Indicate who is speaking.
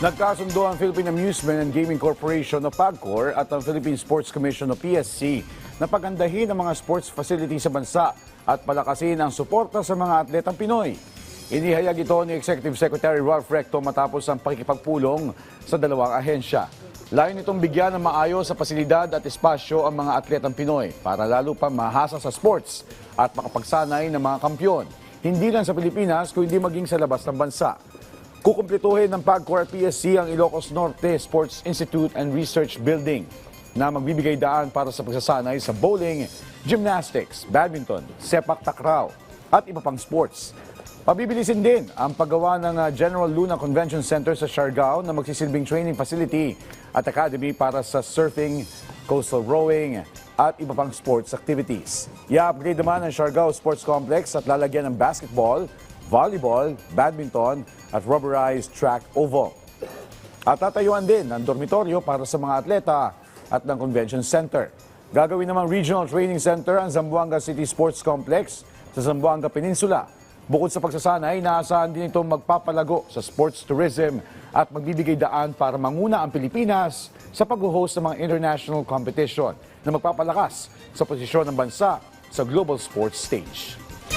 Speaker 1: Nagkasundo ang Philippine Amusement and Gaming Corporation o PAGCOR at ang Philippine Sports Commission o PSC na pagandahin ang mga sports facilities sa bansa at palakasin ang suporta sa mga atletang Pinoy. Inihayag ito ni Executive Secretary Ralph Recto matapos ang pakikipagpulong sa dalawang ahensya. Layo nitong bigyan ng maayos sa pasilidad at espasyo ang mga atletang Pinoy para lalo pa mahasa sa sports at makapagsanay ng mga kampyon. Hindi lang sa Pilipinas kundi maging sa labas ng bansa. Kukumpletuhin ng PAGCOR at PSC ang Ilocos Norte Sports Institute and Research Building na magbibigay daan para sa pagsasanay sa bowling, gymnastics, badminton, sepak takraw at iba pang sports. Pabibilisin din ang paggawa ng General Luna Convention Center sa Siargao na magsisilbing training facility at academy para sa surfing, coastal rowing at iba pang sports activities. I-upgrade naman ang Siargao Sports Complex at lalagyan ng basketball, volleyball, badminton at rubberized track oval. At tatayuan din ang dormitoryo para sa mga atleta at ng convention center. Gagawin namang regional training center ang Zamboanga City Sports Complex sa Zamboanga Peninsula. Bukod sa pagsasanay, inaasahan din itong magpapalago sa sports tourism at magbibigay daan para manguna ang Pilipinas sa pag-host ng mga international competition na magpapalakas sa posisyon ng bansa sa global sports stage.